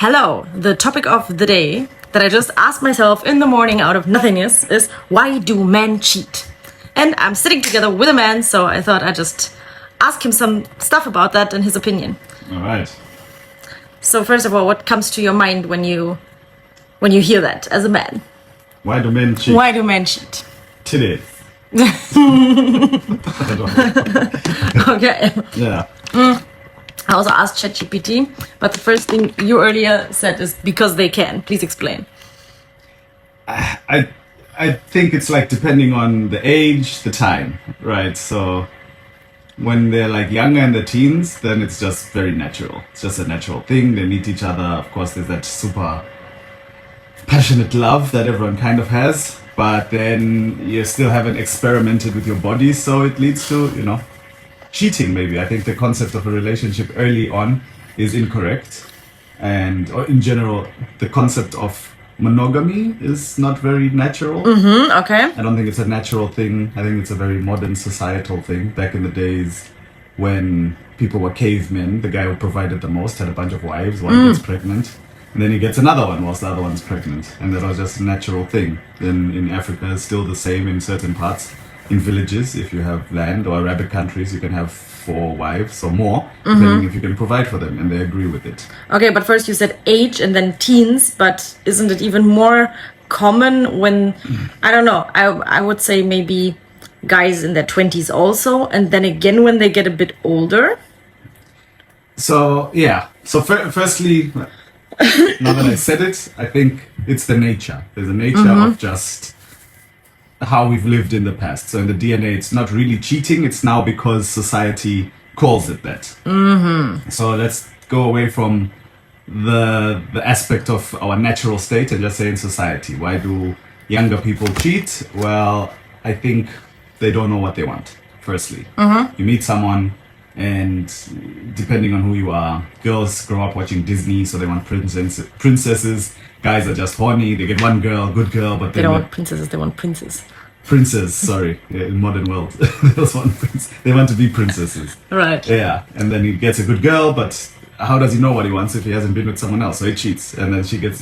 Hello, the topic of the day that I just asked myself in the morning out of nothingness is why do men cheat? And I'm sitting together with a man, so I thought I'd just ask him some stuff about that and his opinion. All right. So first of all, what comes to your mind when you hear that as a man? Why do men cheat? Why do men cheat? Titties. Okay. Yeah. I also asked ChatGPT, but the first thing you earlier said is because they can. Please explain. I think it's like depending on the age, the time, right? So when they're like younger in the teens, then it's just very natural. It's just a natural thing. They meet each other. Of course, there's that super passionate love that everyone kind of has, but then you still haven't experimented with your body, so it leads to, cheating maybe. I think the concept of a relationship early on is incorrect. Or in general, the concept of monogamy is not very natural. Okay. I don't think it's a natural thing. I think it's a very modern societal thing. Back in the days when people were cavemen, the guy who provided the most had a bunch of wives, one gets pregnant, and then he gets another one whilst the other one's pregnant. And that was just a natural thing. Then in Africa, it's still the same in certain parts. In villages, if you have land, or Arabic countries, you can have 4 wives or more, depending if you can provide for them, and they agree with it. Okay, but first you said age and then teens, but isn't it even more common when, I don't know, I would say maybe guys in their 20s also, and then again when they get a bit older? So, yeah. So firstly, now that I said it, I think it's the nature. There's a nature of just how we've lived in the past. So in the DNA, it's not really cheating. It's now because society calls it that. So let's go away from the aspect of our natural state and just say in society. Why do younger people cheat? Well, I think they don't know what they want, firstly. You meet someone, and depending on who you are, girls grow up watching Disney, so they want princesses. Guys are just horny. They get one girl, good girl, but They don't want princesses, they want princes. Princess, sorry, in modern world, there's one prince. They want to be princesses. Right. Yeah, and then he gets a good girl, but how does he know what he wants if he hasn't been with someone else? So he cheats, and then she gets,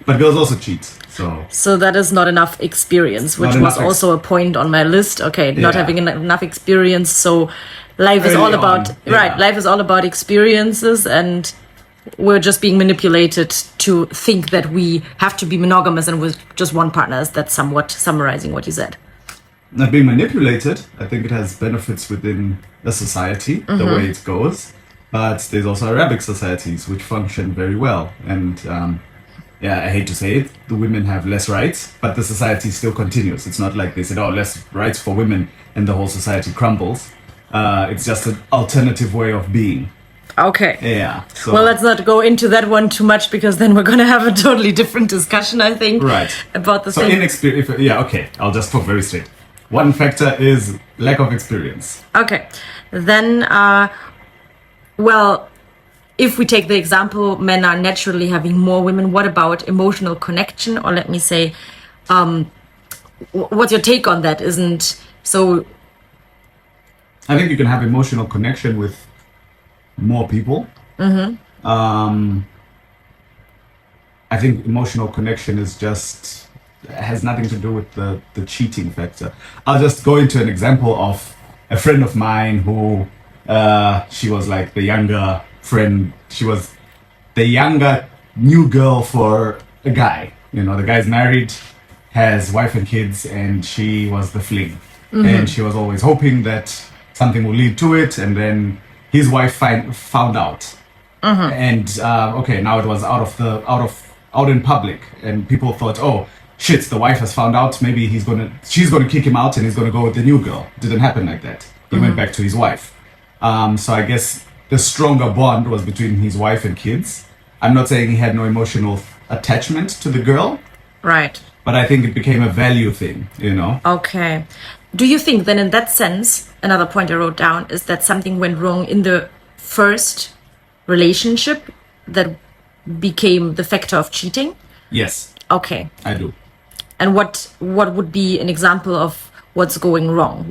But girls also cheat, so. So that is not enough experience, which was also a point on my list. Okay, not having enough experience. So life is all about right. Life is all about experiences, and we're just being manipulated to think that we have to be monogamous and with just one partner. That's somewhat summarizing what you said. Not being manipulated, I think it has benefits within a society, the way it goes. But there's also Arabic societies which function very well. And I hate to say it, the women have less rights, but the society still continues. It's not like they said, less rights for women and the whole society crumbles. It's just an alternative way of being. Okay. Yeah. So, well, let's not go into that one too much because then we're going to have a totally different discussion, I think. Right. About the so same. Okay. I'll just talk very straight. One factor is lack of experience. Okay. Then, if we take the example, men are naturally having more women. What about emotional connection? Or let me say, what's your take on that? I think you can have emotional connection with more people. I think emotional connection has nothing to do with the cheating factor. I'll just go into an example of a friend of mine who she was like the younger friend. She was the younger new girl for a guy. The guy's married, has wife and kids, and she was the fling. And she was always hoping that something will lead to it, and then his wife found out, and now it was out in public, and people thought, oh shit, the wife has found out. Maybe she's gonna kick him out, and he's gonna go with the new girl. Didn't happen like that. He went back to his wife. So I guess the stronger bond was between his wife and kids. I'm not saying he had no emotional attachment to the girl, right? But I think it became a value thing, Okay. Do you think then in that sense, another point I wrote down is that something went wrong in the first relationship that became the factor of cheating? Yes. Okay. I do. And what would be an example of what's going wrong?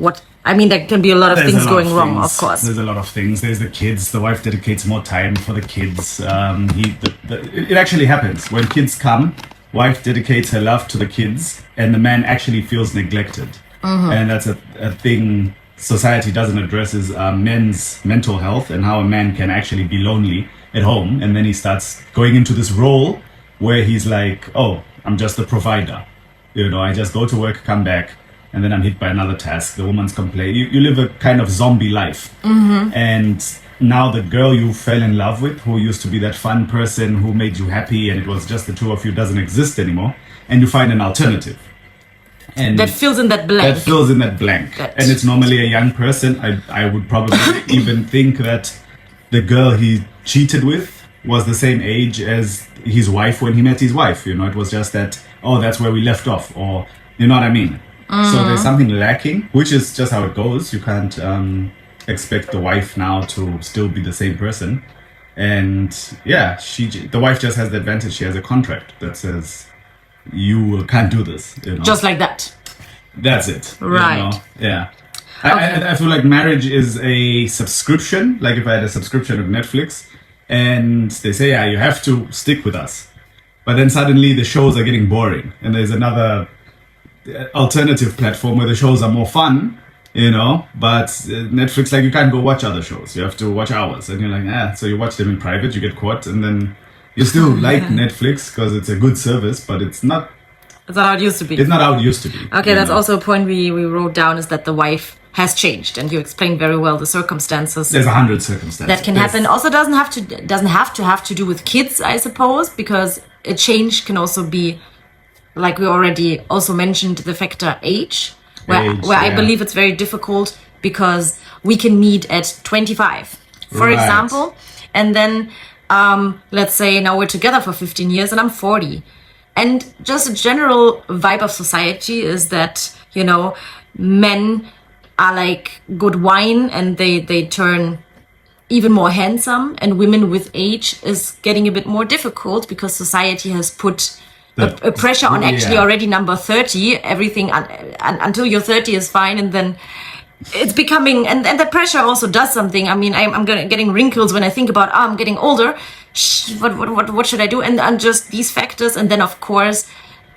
I mean, there can be a lot of There's things a lot going of wrong, things. of course. There's a lot of things. There's the kids. The wife dedicates more time for the kids. It actually happens. When kids come, wife dedicates her love to the kids, and the man actually feels neglected. And that's a thing society doesn't address, is men's mental health and how a man can actually be lonely at home. And then he starts going into this role where he's like, oh, I'm just a provider. You know, I just go to work, come back, and then I'm hit by another task. The woman's complaint. You live a kind of zombie life. And now the girl you fell in love with, who used to be that fun person who made you happy and it was just the two of you, doesn't exist anymore. And you find an alternative. And that fills in that blank. And it's normally a young person. I would probably even think that the girl he cheated with was the same age as his wife when he met his wife. You know, it was just that, oh, that's where we left off, or you know what I mean? So there's something lacking, which is just how it goes. You can't expect the wife now to still be the same person. And yeah, the wife just has the advantage. She has a contract that says you can't do this. You know? Just like that. That's it. Right. You know? Yeah. Okay. I feel like marriage is a subscription. Like if I had a subscription of Netflix and they say, yeah, you have to stick with us. But then suddenly the shows are getting boring. And there's another alternative platform where the shows are more fun, you know, but Netflix, like, you can't go watch other shows. You have to watch ours. And you're like, so you watch them in private, you get caught, and then you still like Netflix because it's a good service, but it's not how it used to be. It's not how it used to be. Okay, that's also a point we wrote down, is that the wife has changed, and you explained very well the circumstances. There's 100 circumstances that can happen. Also, doesn't have to do with kids, I suppose, because a change can also be, like we already also mentioned, the factor age, where I believe it's very difficult because we can meet at 25, for example, and then let's say now we're together for 15 years and I'm 40. And just a general vibe of society is that, you know, men are like good wine and they turn even more handsome, and women with age is getting a bit more difficult because society has put a pressure on actually already number 30. Everything until you're 30 is fine, and then it's becoming, and the pressure also does something. I mean, I'm getting wrinkles when I think about, I'm getting older. What should I do? And just these factors, and then of course,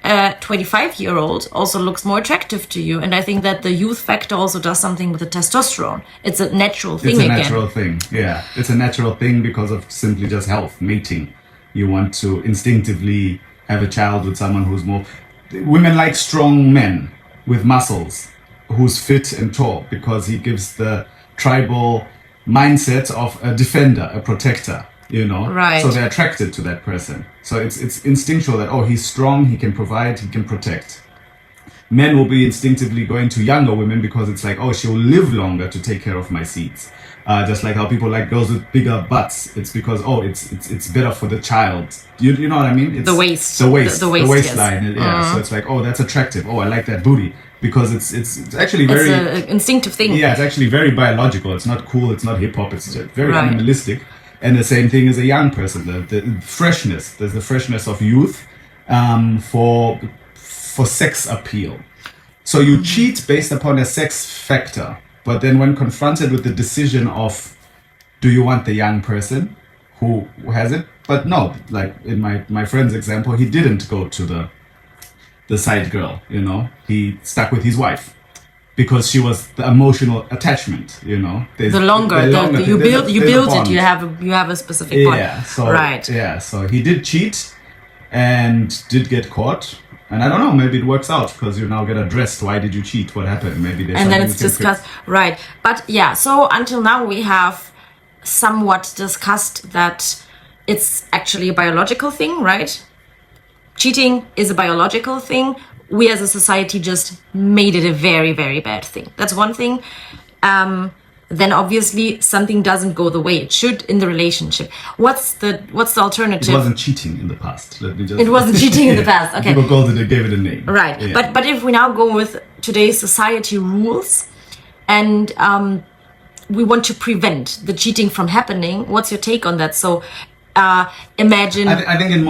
25-year-old also looks more attractive to you. And I think that the youth factor also does something with the testosterone. It's a natural thing again. It's a natural thing, yeah. It's a natural thing because of simply just health, mating. You want to instinctively have a child with someone who's more... Women like strong men with muscles, who's fit and tall, because he gives the tribal mindset of a defender, a protector. You know, right? So they're attracted to that person. So it's instinctual that, oh, he's strong, he can provide, he can protect. Men will be instinctively going to younger women because it's like, oh, she'll live longer to take care of my seeds. Just like how people like girls with bigger butts. It's because, oh, it's better for the child. You know what I mean? It's the waist, the waistline. Yes. Yeah. So it's like, oh, that's attractive. Oh, I like that booty. Because it's actually very... It's an instinctive thing. Yeah, it's actually very biological. It's not cool, it's not hip-hop, it's very animalistic. And the same thing as a young person, the freshness. There's the freshness of youth for sex appeal. So you cheat based upon a sex factor, but then when confronted with the decision of, do you want the young person who has it? But no, like in my friend's example, he didn't go to the side girl, you know. He stuck with his wife. Because she was the emotional attachment, you know. You build it. You have a specific bond. Yeah. So he did cheat, and did get caught. And I don't know. Maybe it works out because you now get addressed. Why did you cheat? What happened? Maybe there's and then it's discussed, right? But yeah. So until now we have somewhat discussed that it's actually a biological thing, right? Cheating is a biological thing. We as a society just made it a very, very bad thing. That's one thing. Then obviously something doesn't go the way it should in the relationship. What's the alternative? It wasn't cheating in the past. It wasn't cheating in the past. Okay. People called it, gave it a name. Right. Yeah. But if we now go with today's society rules, and we want to prevent the cheating from happening, what's your take on that? So imagine... I think in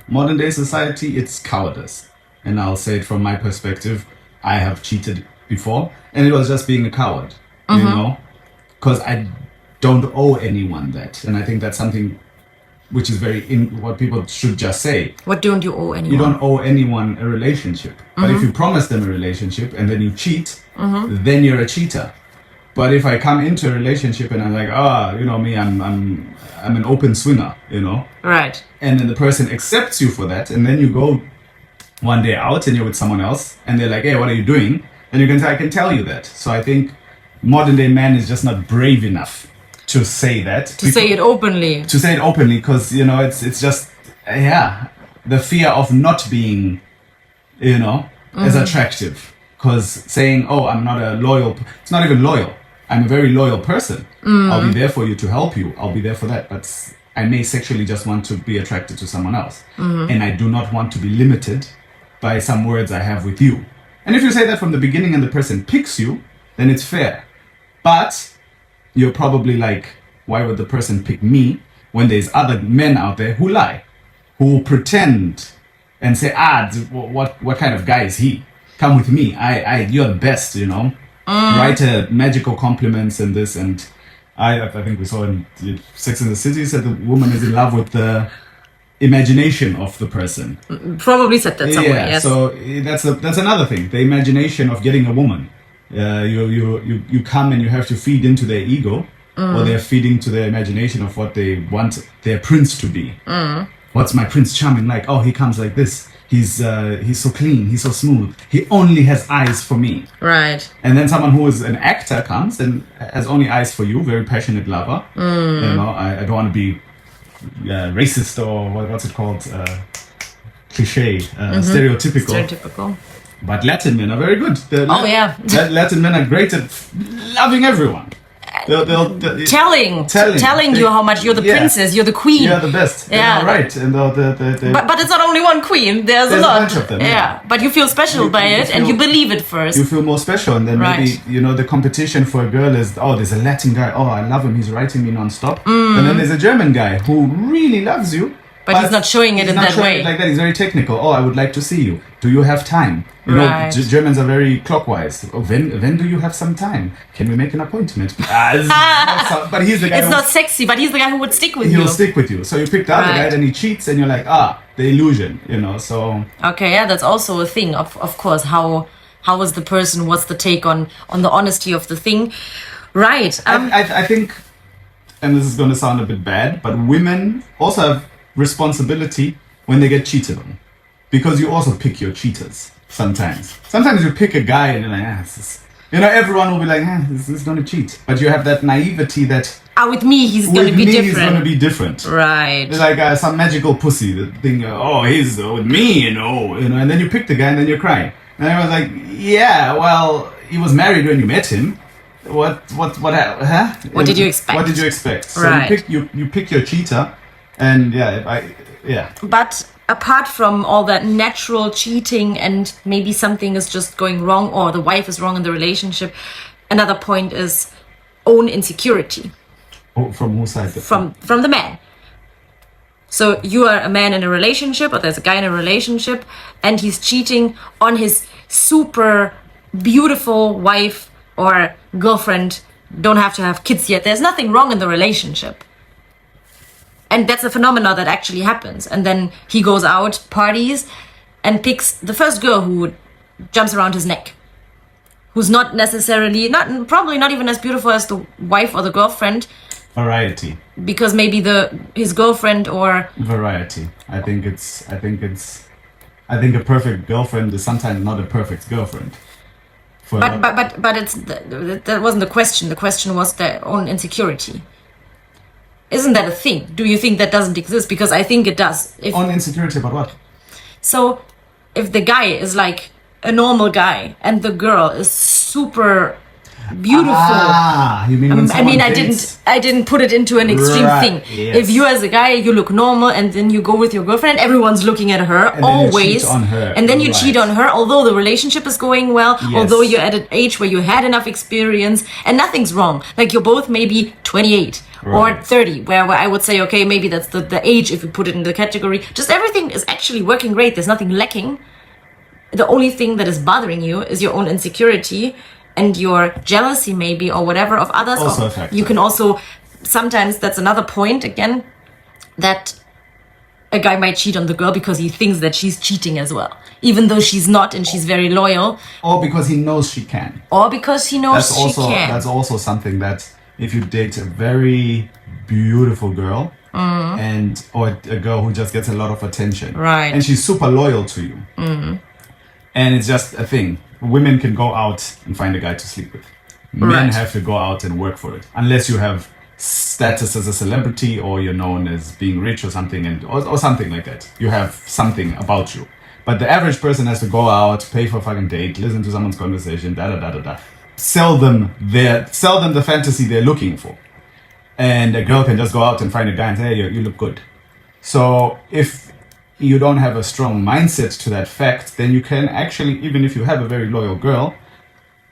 modern day society, it's cowardice. And I'll say it from my perspective. I have cheated before, and it was just being a coward, you know, because I don't owe anyone that, and I think that's something which is what people should just say. What don't you owe anyone? You don't owe anyone a relationship. But if you promise them a relationship and then you cheat, then you're a cheater. But if I come into a relationship and I'm like, you know me, I'm an open swinger, you know. Right. And then the person accepts you for that, and then you go one day out and you're with someone else, and they're like, hey, what are you doing? And you can say, I can tell you that. So I think modern day man is just not brave enough to say that. To say it openly. To say it openly, because, you know, it's just, the fear of not being, you know, as attractive. Because saying, I'm not a loyal, it's not even loyal. I'm a very loyal person. I'll be there for you to help you. I'll be there for that. But I may sexually just want to be attracted to someone else. And I do not want to be limited by some words I have with you. And if you say that from the beginning and the person picks you, then it's fair. But you're probably like, why would the person pick me when there's other men out there who lie, who pretend and say, what kind of guy is he? Come with me. You're the best, you know. Write magical compliments and this, and I think we saw in Sex and the City said the woman is in love with the imagination of the person. Probably said that somewhere. Yes. So that's another thing. The imagination of getting a woman. You come and you have to feed into their ego, or they're feeding to their imagination of what they want their prince to be. What's my Prince Charming like? Oh, he comes like this. He's so clean. He's so smooth. He only has eyes for me. Right. And then someone who is an actor comes and has only eyes for you. Very passionate lover. You know, I don't want to be racist or what's it called? Cliche, stereotypical. But Latin men are very good. Latin men are great at loving everyone. They'll telling you how much you're the princess, you're the queen. You're the best. Yeah, right. And but it's not only one queen. There's a lot. A bunch of them. Yeah, but you feel special by it, and you believe it first. You feel more special, and then maybe the competition for a girl is there's a Latin guy. Oh, I love him. He's writing me nonstop. And then there's a German guy who really loves you. But he's not showing it in that way. Like that. He's very technical. Oh, I would like to see you. Do you have time? You know, Germans are very clockwise. Oh, when do you have some time? Can we make an appointment? But he's the guy. It's not sexy, but he's the guy who would stick with you. He'll stick with you. So you pick the other guy, then he cheats, and you're like, the illusion. You know. So okay, yeah, that's also a thing. Of course, how is the person? What's the take on the honesty of the thing? Right. I think, and this is going to sound a bit bad, but women also have responsibility when they get cheated on, because you also pick your cheaters sometimes you pick a guy and you're like everyone will be like this is gonna cheat, but you have that naivety that with me he's gonna be different. Right. It's like some magical pussy that thing, he's with me, you know, and then you pick the guy and then you're crying, and I was like, well, he was married when you met him. What did you expect? So you pick your cheater. And But apart from all that natural cheating and maybe something is just going wrong or the wife is wrong in the relationship, another point is own insecurity. From whose side? From the man. So you are a man in a relationship, or there's a guy in a relationship, and he's cheating on his super beautiful wife or girlfriend. Don't have to have kids yet. There's nothing wrong in the relationship. And that's a phenomenon that actually happens. And then he goes out, parties, and picks the first girl who jumps around his neck. Who's not necessarily, probably not even as beautiful as the wife or the girlfriend. Variety. Because maybe his girlfriend or... Variety. I think a perfect girlfriend is sometimes not a perfect girlfriend. But that wasn't the question. The question was their own insecurity. Isn't that a thing? Do you think that doesn't exist? Because I think it does. On insecurity about what? So, if the guy is like a normal guy and the girl is super beautiful. You mean when I didn't put it into an extreme thing. Yes. If you as a guy, you look normal and then you go with your girlfriend and everyone's looking at her and always. Then you cheat on her. And then you cheat on her, although the relationship is going well, although you're at an age where you had enough experience and nothing's wrong. Like you're both maybe 28. Or 30, where I would say, okay, maybe that's the age if you put it in the category. Just everything is actually working great. There's nothing lacking. the only thing that is bothering you is your own insecurity and your jealousy maybe or whatever of others. Also or you can also, sometimes that's another point again, that a guy might cheat on the girl because he thinks that she's cheating as well, even though she's not and she's very loyal. Or because he knows she can. Or because he knows she can. That's also something that if you date a very beautiful girl or a girl who just gets a lot of attention, right, and she's super loyal to you, and it's just a thing. Women can go out and find a guy to sleep with. Men have to go out and work for it, unless you have status as a celebrity or you're known as being rich or something, or something like that. You have something about you. But the average person has to go out, pay for a fucking date, listen to someone's conversation, sell them the fantasy they're looking for. And a girl can just go out and find a guy and say, hey, you look good. So if you don't have a strong mindset to that fact, then you can actually, even if you have a very loyal girl,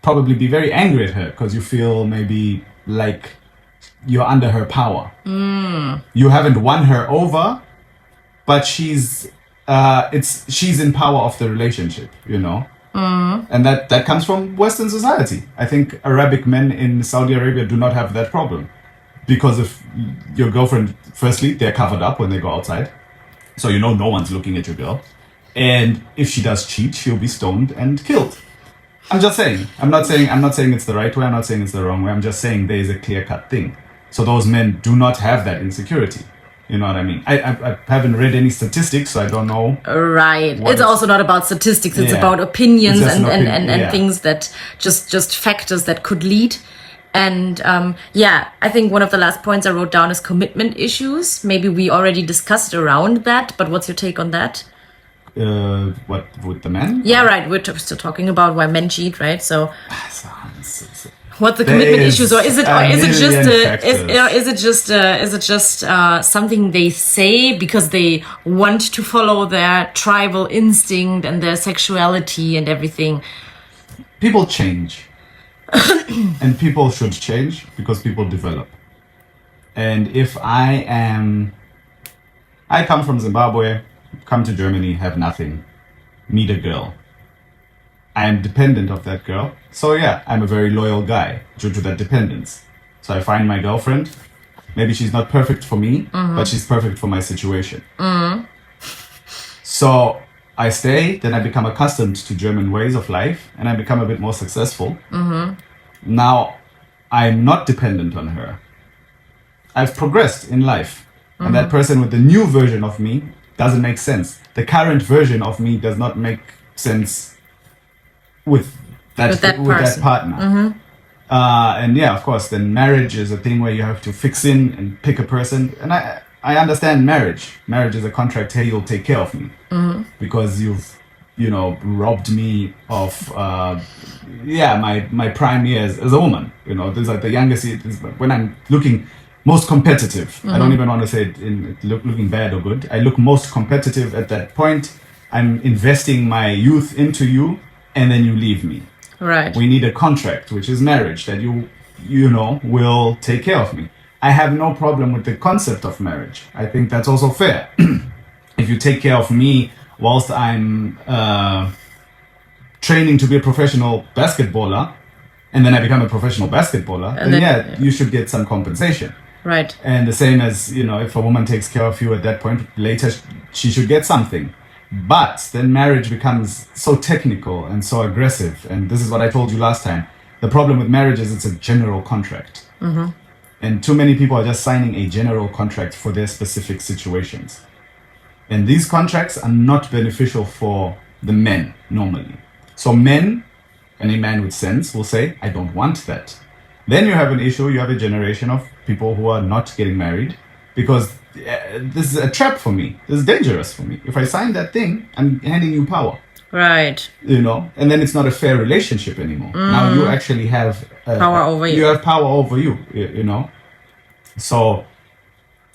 probably be very angry at her because you feel maybe like you're under her power. You haven't won her over, but she's in power of the relationship, you know. And that comes from Western society. I think Arabic men in Saudi Arabia do not have that problem because if your girlfriend, firstly, they're covered up when they go outside, so you know no one's looking at your girl, and if she does cheat, she'll be stoned and killed. I'm just saying. I'm not saying it's the right way. I'm not saying it's the wrong way. I'm just saying there is a clear-cut thing. So those men do not have that insecurity. You know what I mean? I haven't read any statistics, so I don't know. Right. It's also not about statistics. It's about opinions and things that just factors that could lead. And I think one of the last points I wrote down is commitment issues. Maybe we already discussed around that, but what's your take on that? What with the men? Yeah, right. We're still talking about why men cheat, right? So what the commitment issues, or is it just something they say because they want to follow their tribal instinct and their sexuality and everything? People change, and people should change because people develop. And if I come from Zimbabwe, come to Germany, have nothing, meet a girl. I am dependent of that girl. So yeah, I'm a very loyal guy due to that dependence. So I find my girlfriend, maybe she's not perfect for me, but she's perfect for my situation. So I stay, then I become accustomed to German ways of life, and I become a bit more successful. Now, I'm not dependent on her. I've progressed in life. And that person with the new version of me doesn't make sense. The current version of me does not make sense with that partner. And yeah, of course, then marriage is a thing where you have to fix in and pick a person. And I understand marriage. Marriage is a contract. Hey, you'll take care of me because you've, robbed me of, my prime years as a woman. These are the youngest years when I'm looking most competitive. I don't even want to say it in looking bad or good. I look most competitive at that point. I'm investing my youth into you, and then you leave me. Right. We need a contract, which is marriage, that you will take care of me. I have no problem with the concept of marriage. I think that's also fair. If you take care of me whilst I'm training to be a professional basketballer, and then I become a professional basketballer, then you should get some compensation. Right. And the same as, if a woman takes care of you at that point, later she should get something. But then marriage becomes so technical and so aggressive. And this is what I told you last time. The problem with marriage is it's a general contract. And too many people are just signing a general contract for their specific situations. And these contracts are not beneficial for the men normally. So men, any man with sense, will say, I don't want that. Then you have an issue, you have a generation of people who are not getting married because this is a trap for me. This is dangerous for me. If I sign that thing, I'm handing you power. Right. And then it's not a fair relationship anymore. Now you actually have power over you. You have power over you, So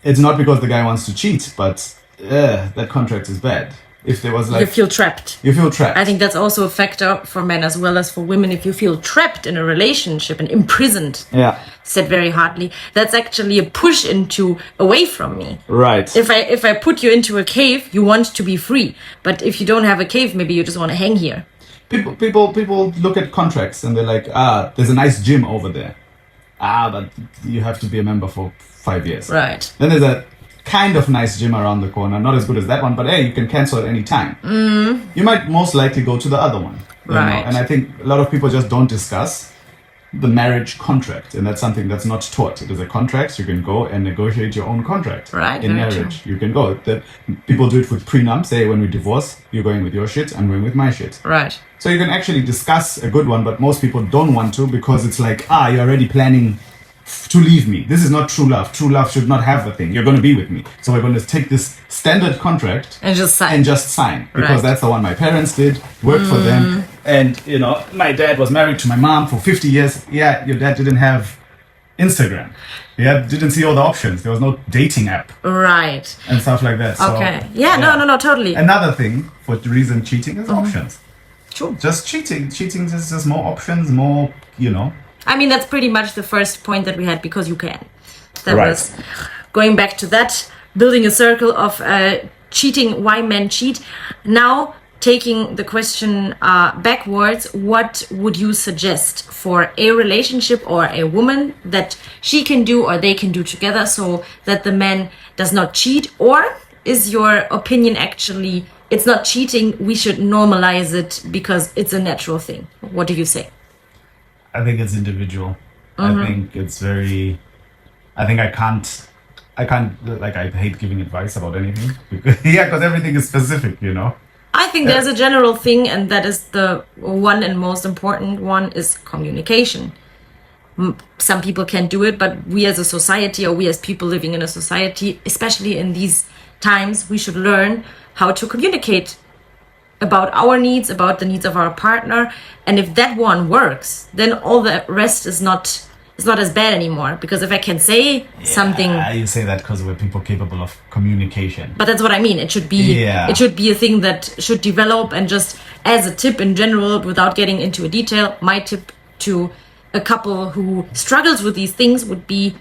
it's not because the guy wants to cheat, but that contract is bad. if there was like... You feel trapped. You feel trapped. I think that's also a factor for men as well as for women. If you feel trapped in a relationship and imprisoned, said very hardly, that's actually a push into away from me. Right. If I put you into a cave, you want to be free. But if you don't have a cave, maybe you just want to hang here. People look at contracts and they're like, there's a nice gym over there. But you have to be a member for 5 years. Right. Then there's a kind of nice gym around the corner, not as good as that one, but hey, you can cancel at any time. You might most likely go to the other one. Right. And I think a lot of people just don't discuss the marriage contract, and that's something that's not taught. It is a contract. You can go and negotiate your own contract. Right. In marriage. True. You can go. People do it with prenup. Say, when we divorce, you're going with your shit, I'm going with my shit. Right. So you can actually discuss a good one, but most people don't want to because it's like, you're already planning to leave me. This is not true love. True love should not have a thing. You're going to be with me. So we're going to take this standard contract and just sign. Because that's the one my parents did, worked for them. And, my dad was married to my mom for 50 years. Yeah, your dad didn't have Instagram. Yeah, didn't see all the options. There was no dating app. Right. And stuff like that. Okay. So, yeah, no, totally. Another thing for the reason cheating is options. True. Just cheating. Cheating is just more options, more, I mean, that's pretty much the first point that we had, because you can. That right. was going back to that, building a circle of cheating, why men cheat. Now, taking the question backwards, what would you suggest for a relationship or a woman that she can do or they can do together so that the man does not cheat? Or is your opinion actually, it's not cheating, we should normalize it because it's a natural thing? What do you say? I think it's individual. I think it's very... I think I can't... I hate giving advice about anything. Because everything is specific, I think there's a general thing, and that is the one and most important one, is communication. Some people can do it, but we as a society, or we as people living in a society, especially in these times, we should learn how to communicate about our needs, about the needs of our partner. And if that one works, then all the rest is not as bad anymore. Because if I can say something... You say that because we're people capable of communication. But that's what I mean. It should be a thing that should develop. And just as a tip in general, without getting into a detail, my tip to a couple who struggles with these things would be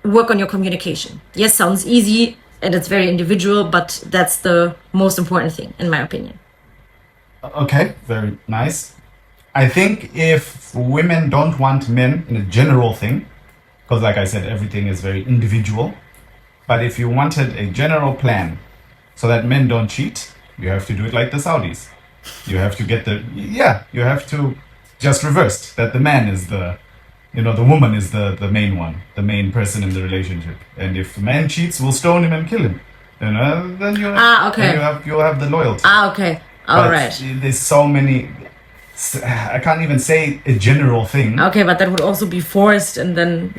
work on your communication. Yes, sounds easy and it's very individual, but that's the most important thing, in my opinion. Okay, very nice. I think if women don't want men in a general thing, because like I said, everything is very individual, but if you wanted a general plan so that men don't cheat, you have to do it like the Saudis. You have to get you have to just reversed, that the man is the woman is the main one, the main person in the relationship. And if the man cheats, we'll stone him and kill him. Then you'll have the loyalty. Okay. All right. There's so many. I can't even say a general thing. Okay, but that would also be forced, and then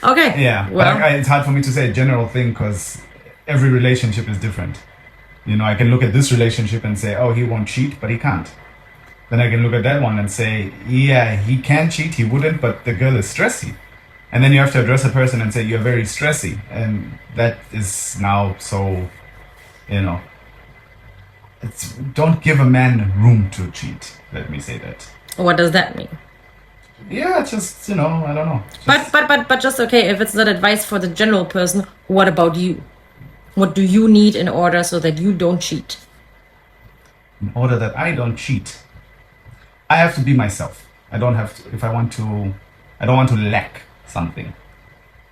okay. Yeah, well, but it's hard for me to say a general thing because every relationship is different. I can look at this relationship and say, oh, he won't cheat, but he can't. Then I can look at that one and say, yeah, he can cheat, he wouldn't, but the girl is stressy. And then you have to address a person and say, you're very stressy. And that is now so, don't give a man room to cheat. Let me say that. What does that mean? Yeah, just, I don't know. But just okay, if it's not advice for the general person, what about you? What do you need in order so that you don't cheat? In order that I don't cheat, I have to be myself. I don't have to, I don't want to lack something.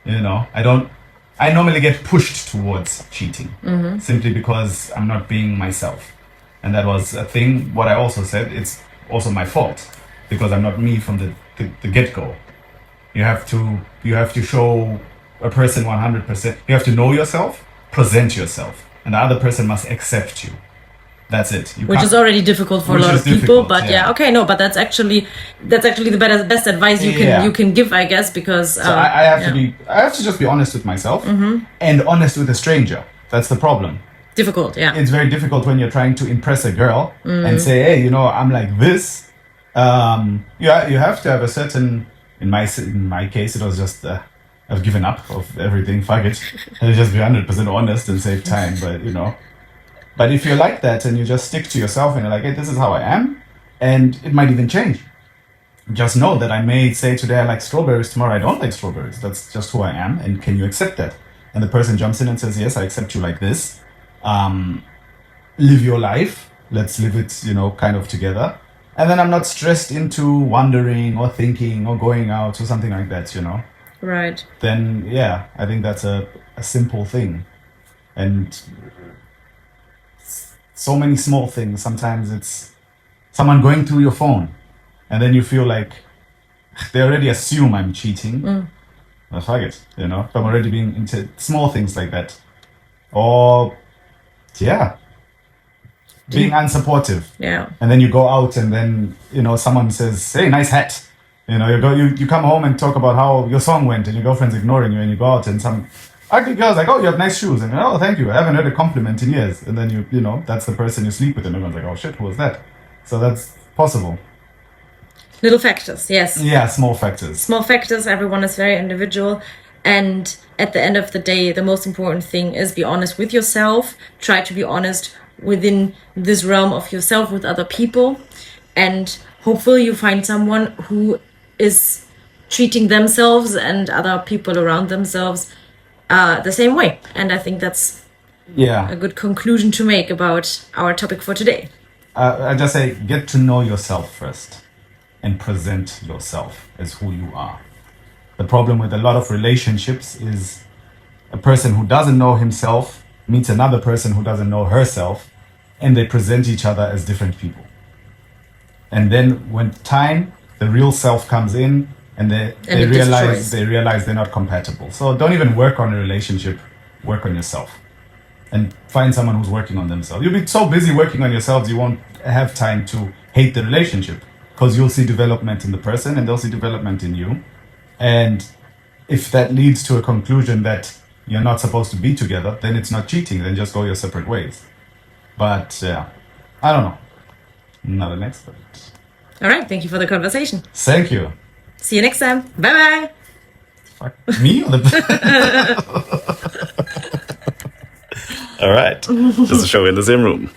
I normally get pushed towards cheating simply because I'm not being myself. And that was a thing, what I also said, it's also my fault because I'm not me from the get-go. You have to show a person 100%. You have to know yourself, present yourself, and the other person must accept you. That's it. Which is already difficult for a lot of people, but but that's actually the best advice you can give, I guess, because so I have to just be honest with myself and honest with a stranger. That's the problem. Difficult, yeah. It's very difficult when you're trying to impress a girl and say, hey, I'm like this. You have to have a certain. In my case, it was just I've given up of everything. Fuck it. I'll just be 100% honest and save time. But But if you're like that and you just stick to yourself and you're like, hey, this is how I am, and it might even change. Just know that I may say today I like strawberries, tomorrow I don't like strawberries. That's just who I am, and can you accept that? And the person jumps in and says, yes, I accept you like this. Live your life. Let's live it, kind of together. And then I'm not stressed into wondering or thinking or going out or something like that, Right. Then, yeah, I think that's a simple thing. And so many small things. Sometimes it's someone going through your phone and then you feel like they already assume I'm cheating. Well, fuck it, if I'm already being into small things like that. Or, yeah, being unsupportive. Yeah. And then you go out and then, someone says, hey, nice hat. You come home and talk about how your song went and your girlfriend's ignoring you, and you go out and some ugly girl's like, oh, you have nice shoes. And oh, thank you. I haven't heard a compliment in years. And then that's the person you sleep with and everyone's like, oh shit, who was that? So that's possible. Little factors, yes. Yeah, small factors. Small factors, everyone is very individual. And at the end of the day, the most important thing is be honest with yourself. Try to be honest within this realm of yourself with other people. And hopefully you find someone who is treating themselves and other people around themselves the same way. And I think that's a good conclusion to make about our topic for today. I just say, get to know yourself first and present yourself as who you are. The problem with a lot of relationships is a person who doesn't know himself meets another person who doesn't know herself, and they present each other as different people. And then when the real self comes in, and they realize they're not compatible. So don't even work on a relationship, work on yourself. And find someone who's working on themselves. You'll be so busy working on yourselves, you won't have time to hate the relationship, because you'll see development in the person and they'll see development in you. And if that leads to a conclusion that you're not supposed to be together, then it's not cheating, then just go your separate ways. But I don't know. Not an expert. All right, thank you for the conversation. Thank you. See you next time. Bye-bye. Fuck me or the... All right. Just a show in the same room.